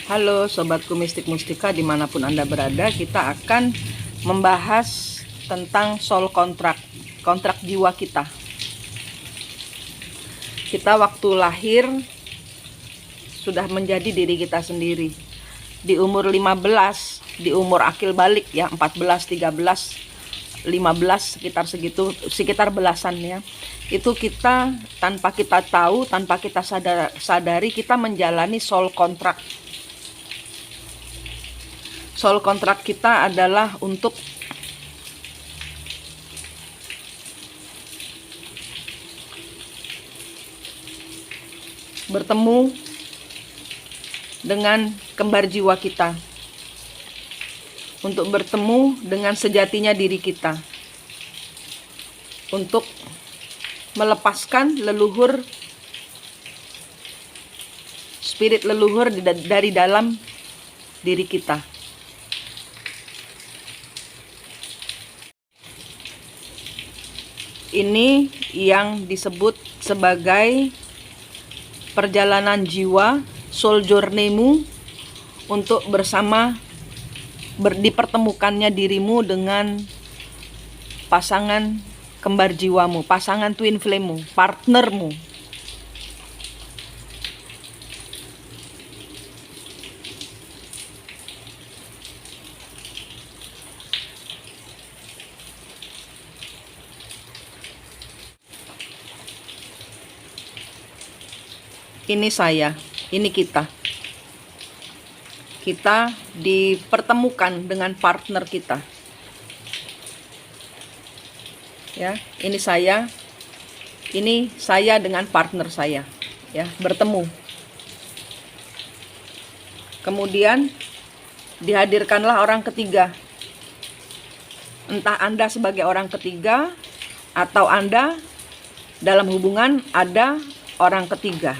Halo Sobatku Mistik Mustika dimanapun Anda berada, kita akan membahas tentang soul contract, kontrak jiwa kita. Kita waktu lahir sudah menjadi diri kita sendiri. Di umur 15, di umur akil balik ya, 14, 13, 15 sekitar segitu, sekitar belasan ya. Itu kita tanpa kita tahu, tanpa kita sadari kita menjalani soul contract. Soul contract kita adalah untuk bertemu dengan kembar jiwa kita, untuk bertemu dengan sejatinya diri kita, untuk melepaskan leluhur, spirit leluhur dari dalam diri kita. Ini yang disebut sebagai perjalanan jiwa, soul journey-mu, untuk bersama dipertemukannya dirimu dengan pasangan kembar jiwamu, pasangan twin flame-mu, partnermu. Ini saya, ini kita. Kita dipertemukan dengan partner kita. Ya, ini saya dengan partner saya, ya, bertemu. Kemudian dihadirkanlah orang ketiga. Entah Anda sebagai orang ketiga atau Anda dalam hubungan ada orang ketiga.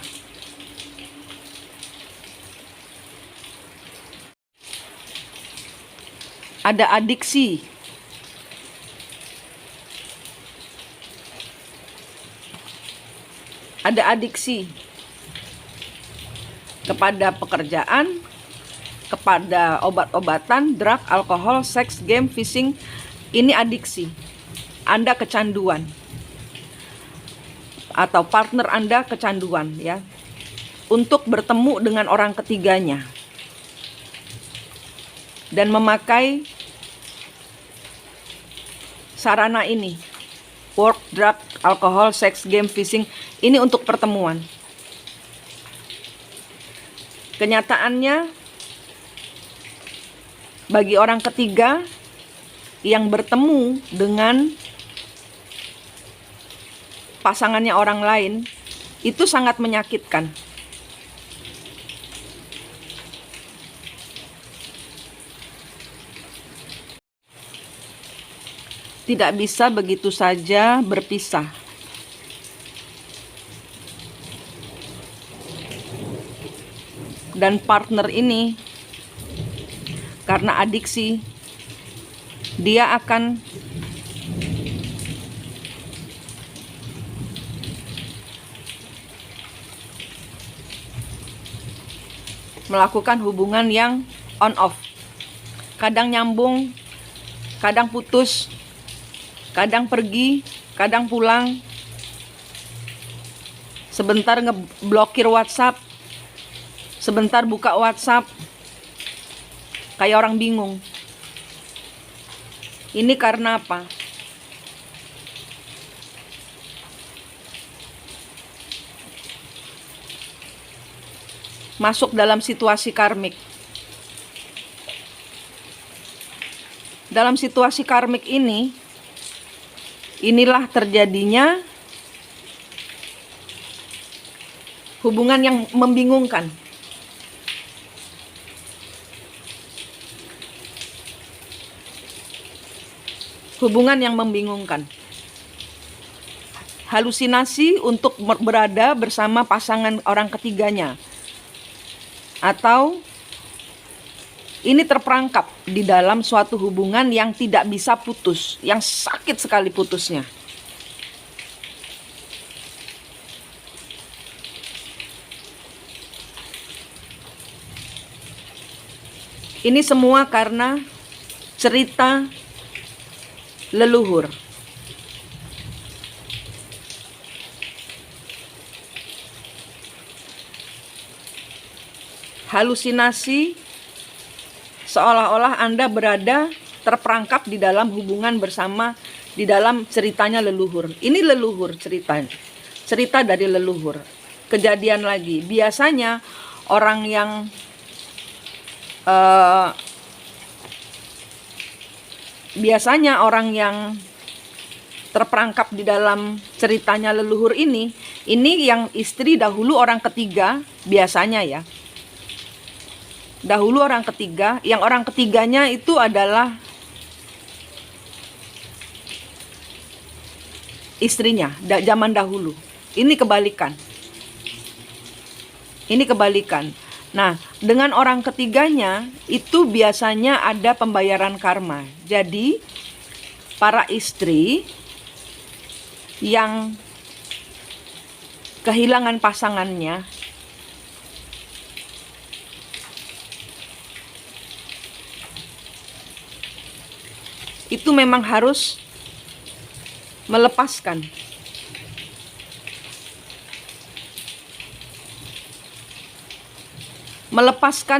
Ada adiksi. Ada adiksi kepada pekerjaan, kepada obat-obatan, drug, alkohol, seks, game, fishing. Ini adiksi. Anda kecanduan. Atau partner Anda kecanduan, ya. Untuk bertemu dengan orang ketiganya. Dan memakai sarana ini, work, drug, alkohol, sex, game, fishing, ini untuk pertemuan. Kenyataannya, bagi orang ketiga yang bertemu dengan pasangannya orang lain, itu sangat menyakitkan. Tidak bisa begitu saja berpisah. Dan partner ini, karena adiksi, dia akan melakukan hubungan yang on off. Kadang nyambung, kadang putus, kadang pergi, kadang pulang. Sebentar ngeblokir WhatsApp, sebentar buka WhatsApp. Kayak orang bingung. Ini karena apa? Masuk dalam situasi karmik. Dalam situasi karmik ini, inilah terjadinya hubungan yang membingungkan. Hubungan yang membingungkan. Halusinasi untuk berada bersama pasangan orang ketiganya. Atau ini terperangkap di dalam suatu hubungan yang tidak bisa putus, yang sakit sekali putusnya. Ini semua karena cerita leluhur. Halusinasi seolah-olah Anda berada terperangkap di dalam hubungan bersama, di dalam ceritanya leluhur. Ini leluhur ceritanya. Cerita dari leluhur. Kejadian lagi. Biasanya orang yang terperangkap di dalam ceritanya leluhur ini yang istri dahulu orang ketiga biasanya ya. Dahulu orang ketiga, yang orang ketiganya itu adalah istrinya, zaman dahulu. Ini kebalikan. Ini kebalikan. Nah, dengan orang ketiganya itu biasanya ada pembayaran karma. Jadi, para istri yang kehilangan pasangannya itu memang harus melepaskan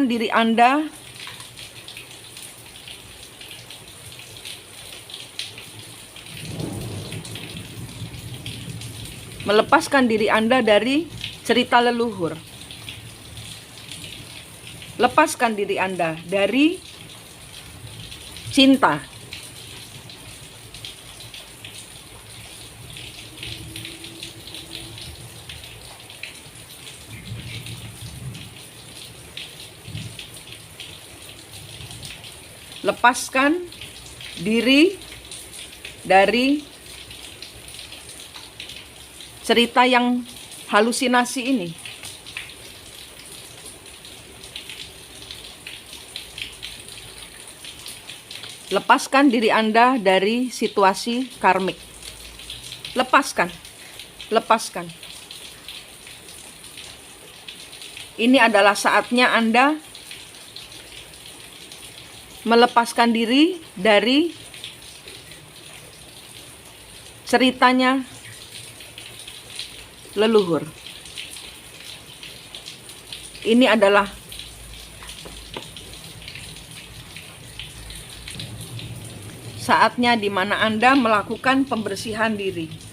diri Anda dari cerita leluhur. Lepaskan diri Anda dari cinta. Lepaskan diri dari cerita yang halusinasi ini. Lepaskan diri Anda dari situasi karmik. Lepaskan. Ini adalah saatnya Anda melepaskan diri dari ceritanya leluhur. Ini adalah saatnya di mana Anda melakukan pembersihan diri.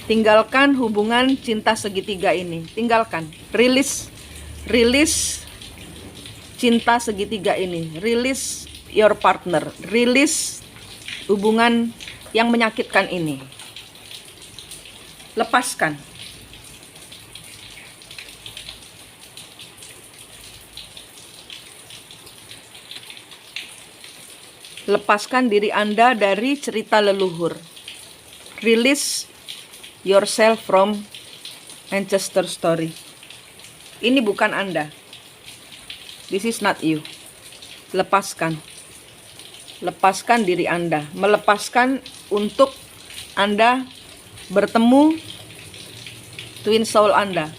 Tinggalkan hubungan cinta segitiga ini. Tinggalkan. Rilis cinta segitiga ini. Rilis your partner. Rilis hubungan yang menyakitkan ini. Lepaskan. Lepaskan diri Anda dari cerita leluhur. Release yourself from ancestor story. Ini bukan Anda. This is not you. Lepaskan. Lepaskan diri Anda. Melepaskan untuk Anda bertemu twin soul Anda.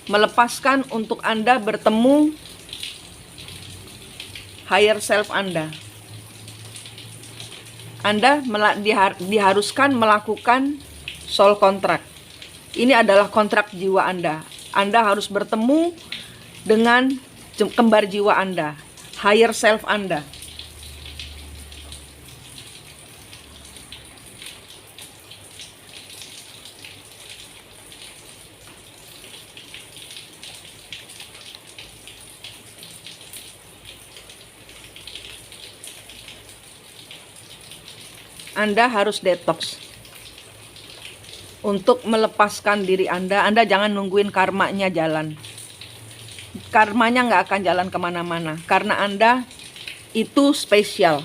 Melepaskan untuk Anda bertemu higher self Anda. Anda diharuskan melakukan soul contract. Ini adalah kontrak jiwa Anda. Anda harus bertemu dengan kembar jiwa Anda, higher self Anda. Anda harus detox. Untuk melepaskan diri Anda jangan nungguin karmanya jalan. Karmanya nggak akan jalan kemana-mana. Karena Anda itu spesial.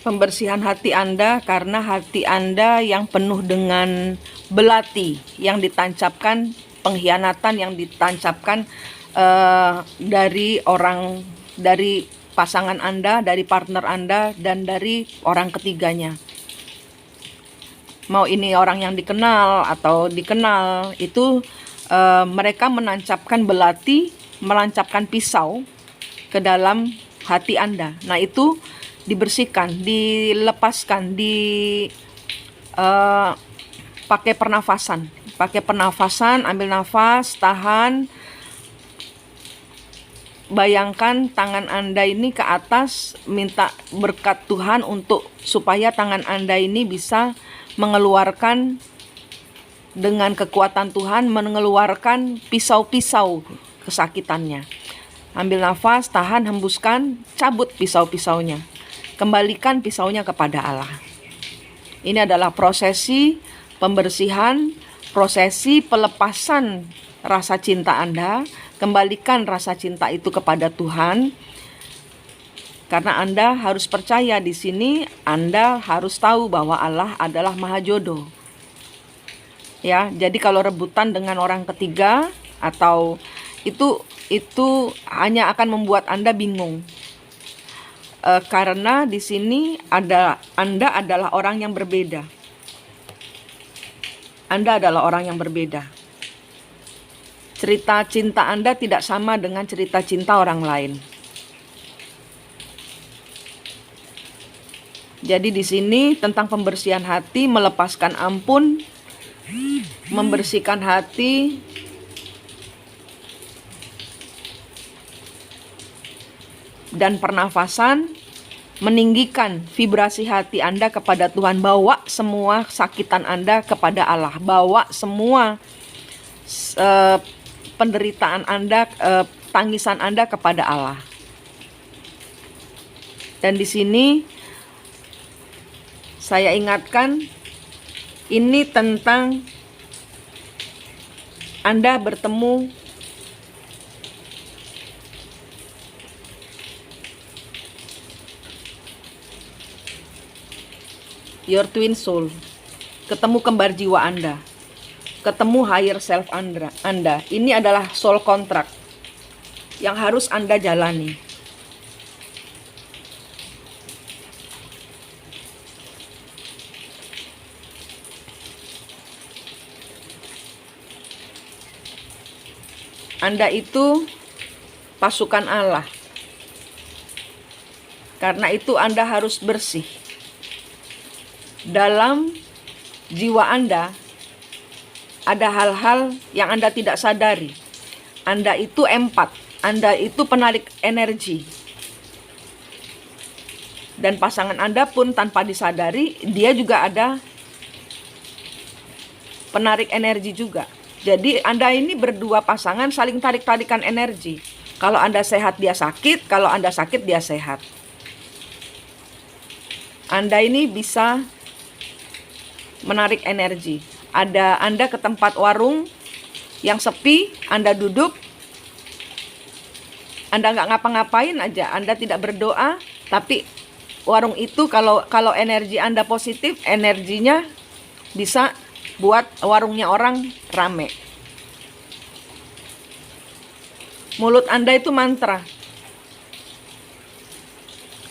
Pembersihan hati Anda karena hati Anda yang penuh dengan belati yang ditancapkan, pengkhianatan yang ditancapkan dari pasangan Anda, dari partner Anda, dan dari orang ketiganya. Mau ini orang yang dikenal atau dikenal, itu mereka menancapkan belati, menancapkan pisau ke dalam hati Anda. Nah, itu dibersihkan, dilepaskan, pakai pernafasan. Pakai pernafasan, ambil nafas, tahan. Bayangkan tangan Anda ini ke atas, minta berkat Tuhan untuk supaya tangan Anda ini bisa mengeluarkan dengan kekuatan Tuhan, mengeluarkan pisau-pisau kesakitannya. Ambil nafas, tahan, hembuskan, cabut pisau-pisaunya. Kembalikan pisaunya kepada Allah. Ini adalah prosesi pembersihan, prosesi pelepasan rasa cinta Anda. Kembalikan rasa cinta itu kepada Tuhan. Karena Anda harus percaya di sini, Anda harus tahu bahwa Allah adalah Maha Jodoh. Ya, jadi kalau rebutan dengan orang ketiga atau itu hanya akan membuat Anda bingung. Karena di sini Anda adalah orang yang berbeda. Anda adalah orang yang berbeda. Cerita cinta Anda tidak sama dengan cerita cinta orang lain. Jadi di sini tentang pembersihan hati, melepaskan ampun, membersihkan hati, dan pernafasan, meninggikan vibrasi hati Anda kepada Tuhan. Bawa semua sakitan Anda kepada Allah. Bawa semua penderitaan Anda, tangisan Anda kepada Allah. Dan di sini saya ingatkan, ini tentang Anda bertemu your twin soul, ketemu kembar jiwa Anda, ketemu higher self Anda. Ini adalah soul contract yang harus Anda jalani. Anda itu pasukan Allah. Karena itu Anda harus bersih. Dalam jiwa Anda ada hal-hal yang Anda tidak sadari. Anda itu empat, Anda itu penarik energi. Dan pasangan Anda pun tanpa disadari, dia juga ada penarik energi juga. Jadi Anda ini berdua pasangan saling tarik-tarikan energi. Kalau Anda sehat, dia sakit. Kalau Anda sakit, dia sehat. Anda ini bisa menarik energi. Anda ke tempat warung yang sepi, Anda duduk, Anda nggak ngapa-ngapain aja, Anda tidak berdoa, tapi warung itu kalau energi Anda positif, energinya bisa buat warungnya orang rame. Mulut Anda itu mantra.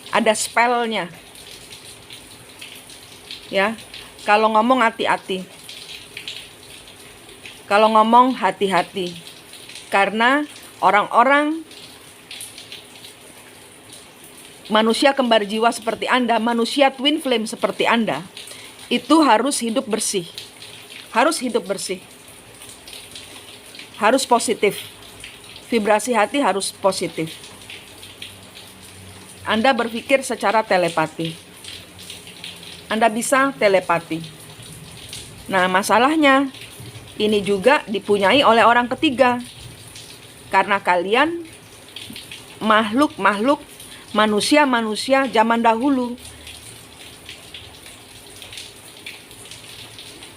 Ada spellnya. Ya, kalau ngomong hati-hati. Kalau ngomong hati-hati. Karena orang-orang manusia kembar jiwa seperti Anda, manusia twin flame seperti Anda, itu harus hidup bersih. Harus hidup bersih. Harus positif. Vibrasi hati harus positif. Anda berpikir secara telepati. Anda bisa telepati. Nah, masalahnya ini juga dipunyai oleh orang ketiga. Karena kalian makhluk-makhluk, manusia-manusia zaman dahulu.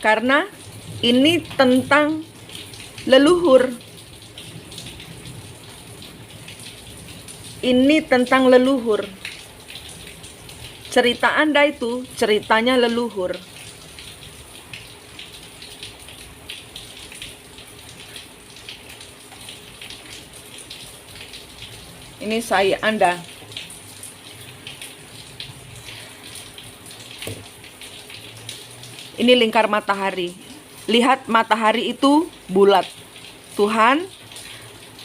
Karena ini tentang leluhur. Ini tentang leluhur. Cerita Anda itu ceritanya leluhur. Ini Anda. Ini lingkar matahari. Lihat, matahari itu bulat. Tuhan,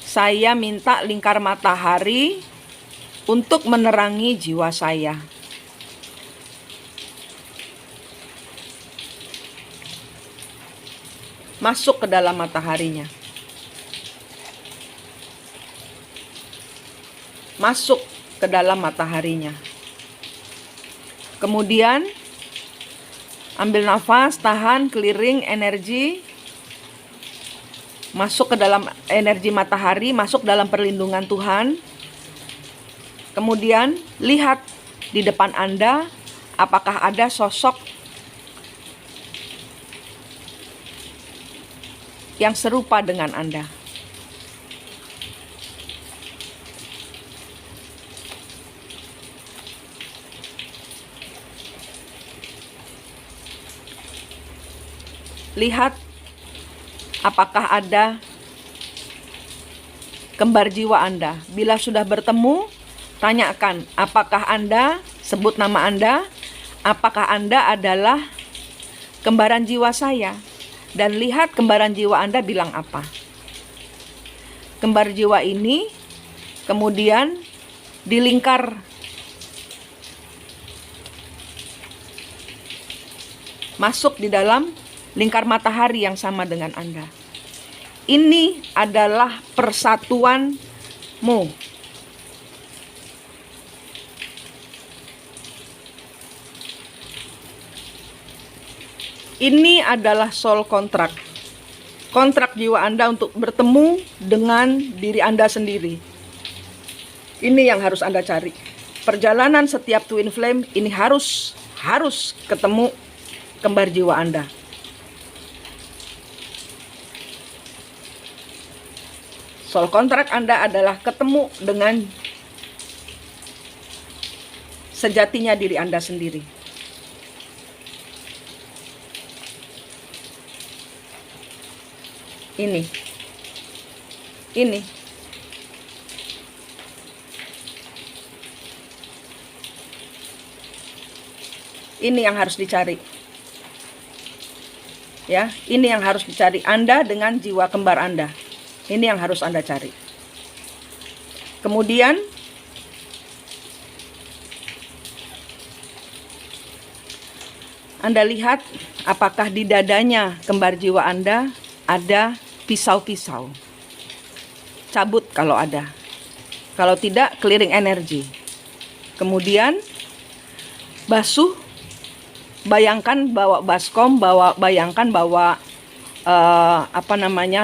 saya minta lingkar matahari untuk menerangi jiwa saya. Masuk ke dalam mataharinya. Masuk ke dalam mataharinya. Kemudian ambil nafas, tahan, clearing energi. Masuk ke dalam energi matahari, masuk dalam perlindungan Tuhan. Kemudian lihat di depan Anda, apakah ada sosok yang serupa dengan Anda. Lihat apakah ada kembar jiwa Anda. Bila sudah bertemu, tanyakan apakah Anda, sebut nama Anda, apakah Anda adalah kembaran jiwa saya. Dan lihat kembaran jiwa Anda bilang apa. Kembar jiwa ini kemudian dilingkar. Masuk di dalam lingkar matahari yang sama dengan Anda. Ini adalah persatuanmu. Ini adalah soul contract. Kontrak jiwa Anda untuk bertemu dengan diri Anda sendiri. Ini yang harus Anda cari. Perjalanan setiap twin flame ini harus ketemu kembar jiwa Anda. Soul contract Anda adalah ketemu dengan sejatinya diri Anda sendiri. Ini yang harus dicari. Ya, ini yang harus dicari Anda dengan jiwa kembar Anda. Ini yang harus Anda cari. Kemudian Anda lihat apakah di dadanya kembar jiwa Anda ada pisau-pisau. Cabut kalau ada. Kalau tidak, clearing energi. Kemudian basuh. Bayangkan bawa baskom, bayangkan bawa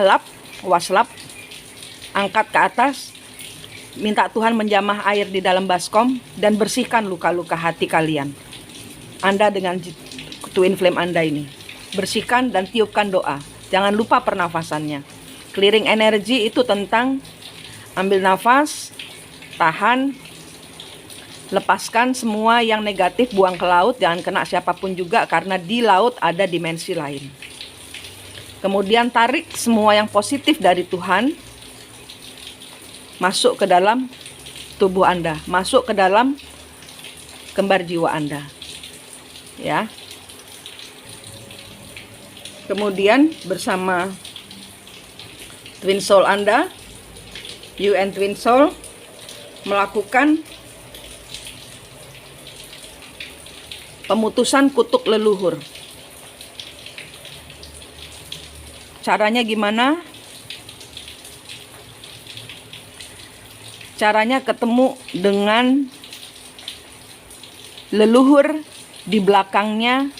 lap, waslap. Angkat ke atas. Minta Tuhan menjamah air di dalam baskom dan bersihkan luka-luka hati kalian. Anda dengan twin flame Anda ini. Bersihkan dan tiupkan doa. Jangan lupa pernafasannya. Clearing energi itu tentang ambil nafas, tahan, lepaskan semua yang negatif, buang ke laut, jangan kena siapapun juga karena di laut ada dimensi lain. Kemudian tarik semua yang positif dari Tuhan masuk ke dalam tubuh Anda, masuk ke dalam kembar jiwa Anda. Ya. Kemudian bersama twin soul Anda, you and twin soul, melakukan pemutusan kutuk leluhur. Caranya gimana? Caranya ketemu dengan leluhur di belakangnya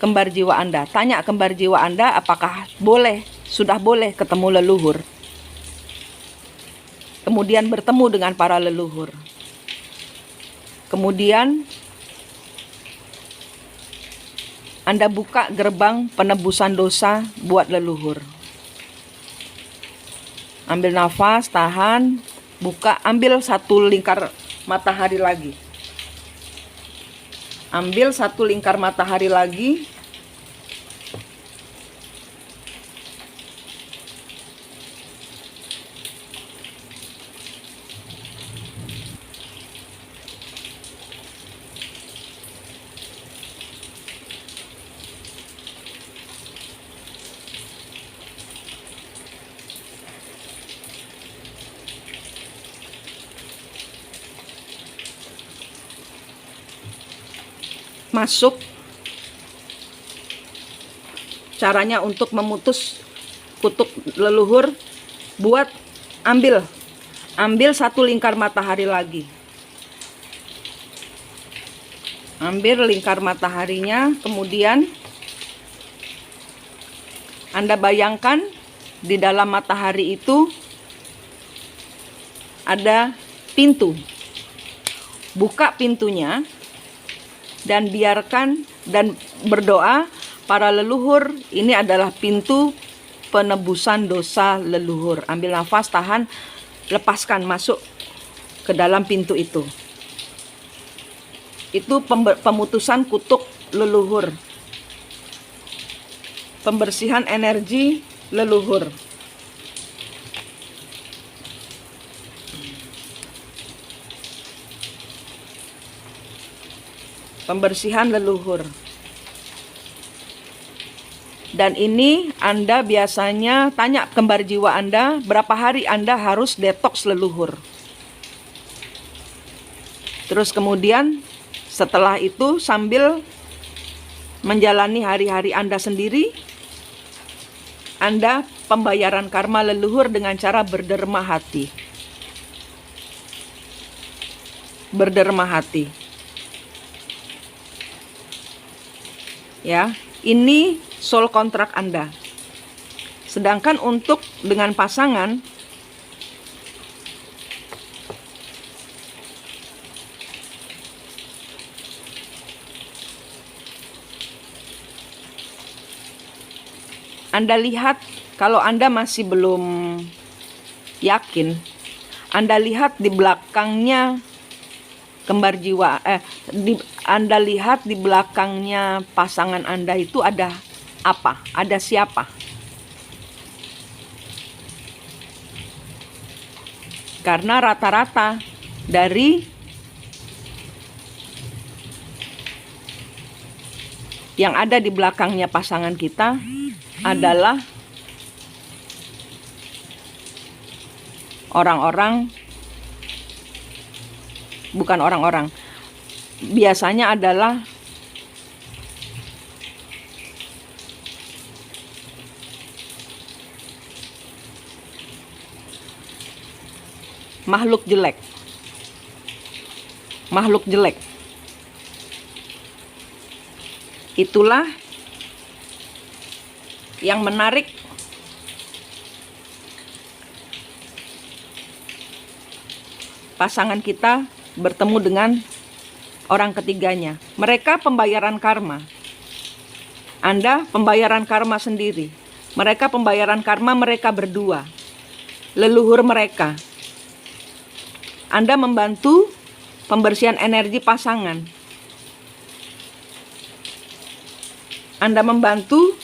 kembar jiwa Anda. Tanya kembar jiwa Anda apakah sudah boleh ketemu leluhur. Kemudian bertemu dengan para leluhur. Kemudian Anda buka gerbang penebusan dosa buat leluhur. Ambil nafas, tahan, buka, ambil satu lingkar matahari lagi. Ambil satu lingkar matahari lagi. masuk. Caranya untuk memutus kutuk leluhur, ambil 1 lingkar matahari lagi. Ambil lingkar mataharinya, kemudian Anda bayangkan di dalam matahari itu ada pintu. Buka pintunya dan biarkan dan berdoa, para leluhur, ini adalah pintu penebusan dosa leluhur. Ambil nafas, tahan, lepaskan, masuk ke dalam pintu itu. Itu pemutusan kutuk leluhur. Pembersihan energi leluhur. Pembersihan leluhur. Dan ini Anda biasanya tanya kembar jiwa Anda, berapa hari Anda harus detoks leluhur. Terus kemudian setelah itu sambil menjalani hari-hari Anda sendiri, Anda pembayaran karma leluhur dengan cara berderma hati. Berderma hati. Ya, ini soul kontrak Anda. Sedangkan untuk dengan pasangan, Anda lihat, kalau Anda masih belum yakin, Anda lihat di belakangnya kembar jiwa, Anda lihat di belakangnya pasangan Anda itu ada apa? Ada siapa? Karena rata-rata dari yang ada di belakangnya pasangan kita adalah biasanya adalah makhluk jelek. Makhluk jelek. Itulah yang menarik pasangan kita bertemu dengan orang ketiganya. Mereka pembayaran karma. Anda pembayaran karma sendiri. Mereka pembayaran karma mereka berdua. Leluhur mereka. Anda membantu pembersihan energi pasangan. Anda membantu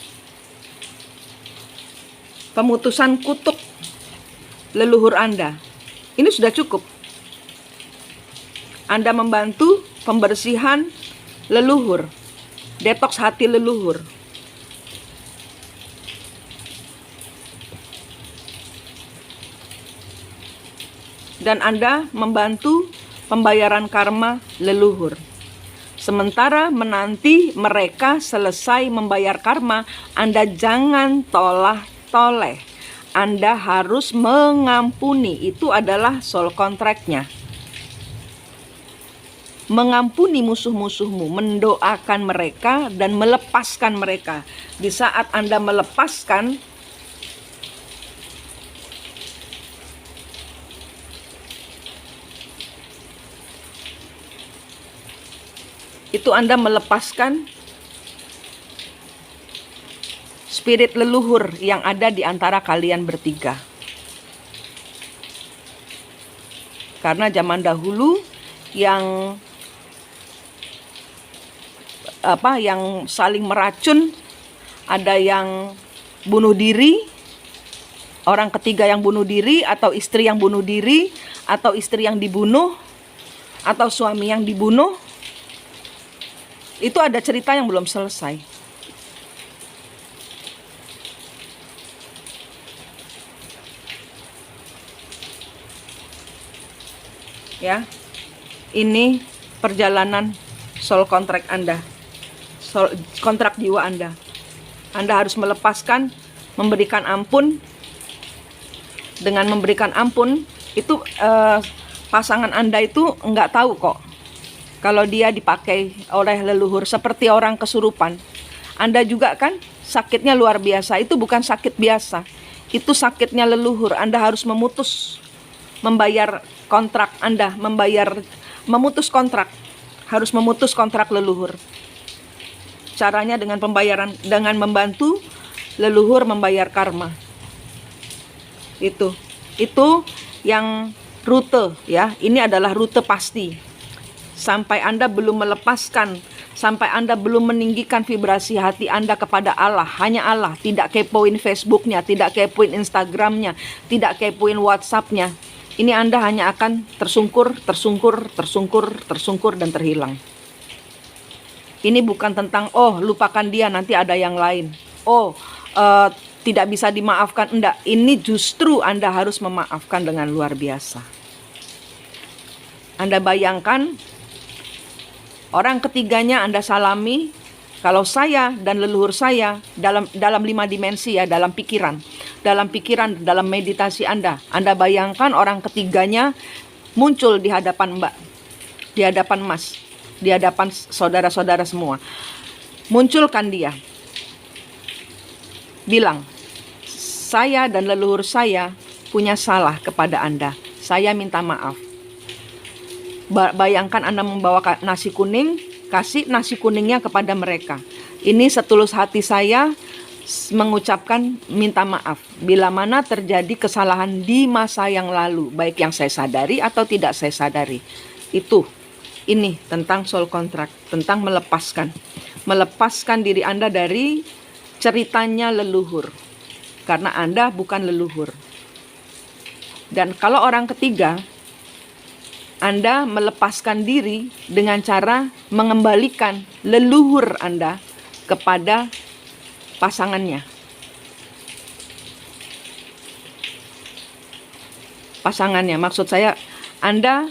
pemutusan kutuk leluhur Anda. Ini sudah cukup. Anda membantu pembersihan leluhur, detoks hati leluhur. Dan Anda membantu pembayaran karma leluhur. Sementara menanti mereka selesai membayar karma, Anda jangan toleh. Anda harus mengampuni. Itu adalah soul contract-nya. Mengampuni musuh-musuhmu, mendoakan mereka dan melepaskan mereka. Di saat Anda melepaskan, itu Anda melepaskan spirit leluhur yang ada di antara kalian bertiga. Karena zaman dahulu yang saling meracun, ada yang bunuh diri, orang ketiga yang bunuh diri, atau istri yang bunuh diri, atau istri yang dibunuh, atau suami yang dibunuh. Itu ada cerita yang belum selesai. Ya, ini perjalanan soul contract Anda. kontrak jiwa Anda. Anda harus melepaskan, memberikan ampun. Dengan memberikan ampun itu pasangan Anda itu nggak tahu kok kalau dia dipakai oleh leluhur seperti orang kesurupan. Anda juga kan sakitnya luar biasa. Itu bukan sakit biasa, itu sakitnya leluhur. Anda harus membayar kontrak Anda, memutus kontrak, harus memutus kontrak leluhur. Caranya dengan pembayaran, dengan membantu leluhur membayar karma. Itu yang rute ya. Ini adalah rute pasti. Sampai Anda belum melepaskan, sampai Anda belum meninggikan vibrasi hati Anda kepada Allah, hanya Allah, tidak kepoin Facebooknya, tidak kepoin Instagramnya, tidak kepoin WhatsAppnya, ini Anda hanya akan tersungkur, dan terhilang. Ini bukan tentang, oh lupakan dia, nanti ada yang lain. Oh, tidak bisa dimaafkan. Enggak, ini justru Anda harus memaafkan dengan luar biasa. Anda bayangkan, orang ketiganya Anda salami. Kalau saya dan leluhur saya dalam 5 dimensi ya, dalam pikiran, dalam meditasi Anda bayangkan orang ketiganya muncul di hadapan Mbak, di hadapan Mas, di hadapan saudara-saudara semua. Munculkan dia, bilang, saya dan leluhur saya punya salah kepada Anda, saya minta maaf. Bayangkan Anda membawa nasi kuning, kasih nasi kuningnya kepada mereka. Ini setulus hati saya mengucapkan minta maaf bila mana terjadi kesalahan di masa yang lalu, baik yang saya sadari atau tidak saya sadari. Ini tentang soul contract, tentang melepaskan diri Anda dari ceritanya leluhur, karena Anda bukan leluhur. Dan kalau orang ketiga, Anda melepaskan diri dengan cara mengembalikan leluhur Anda kepada pasangannya. Maksud saya, Anda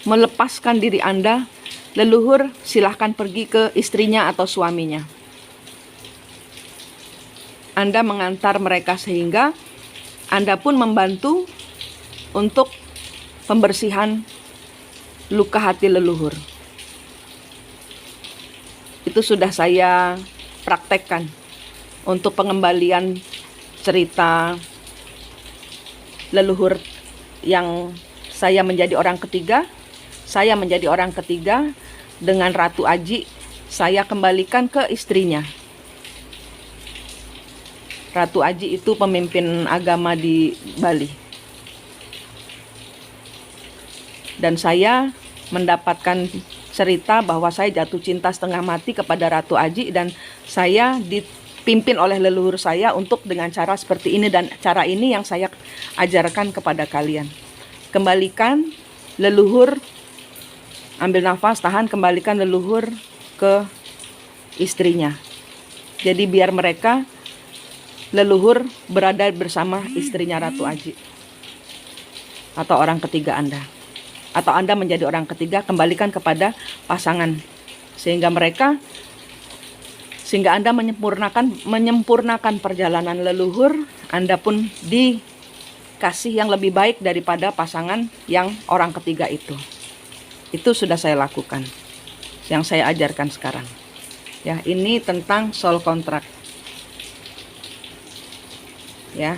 melepaskan diri Anda, leluhur silahkan pergi ke istrinya atau suaminya. Anda mengantar mereka sehingga Anda pun membantu untuk pembersihan luka hati leluhur. Itu sudah saya praktekkan untuk pengembalian cerita leluhur yang saya menjadi orang ketiga. Saya menjadi orang ketiga dengan Ratu Aji, saya kembalikan ke istrinya. Ratu Aji itu pemimpin agama di Bali. Dan saya mendapatkan cerita bahwa saya jatuh cinta setengah mati kepada Ratu Aji, dan saya dipimpin oleh leluhur saya untuk dengan cara seperti ini, dan cara ini yang saya ajarkan kepada kalian. Kembalikan leluhur, ambil nafas, tahan, kembalikan leluhur ke istrinya. Jadi biar mereka, leluhur berada bersama istrinya Ratu Aji atau orang ketiga Anda. Atau Anda menjadi orang ketiga, kembalikan kepada pasangan sehingga Anda menyempurnakan perjalanan leluhur. Anda pun dikasih yang lebih baik daripada pasangan yang orang ketiga itu. Itu sudah saya lakukan, yang saya ajarkan sekarang. Ya, ini tentang soul contract. Ya.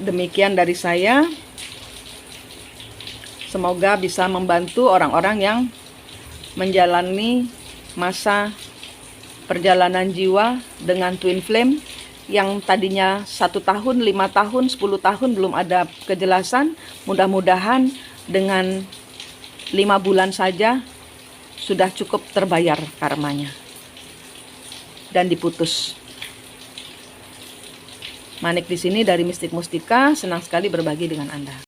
Demikian dari saya. Semoga bisa membantu orang-orang yang menjalani masa perjalanan jiwa dengan twin flame, yang tadinya 1 tahun, 5 tahun, 10 tahun belum ada kejelasan. Mudah-mudahan dengan 5 bulan saja sudah cukup terbayar karmanya dan diputus. Manik di sini dari Mistik Mustika, senang sekali berbagi dengan Anda.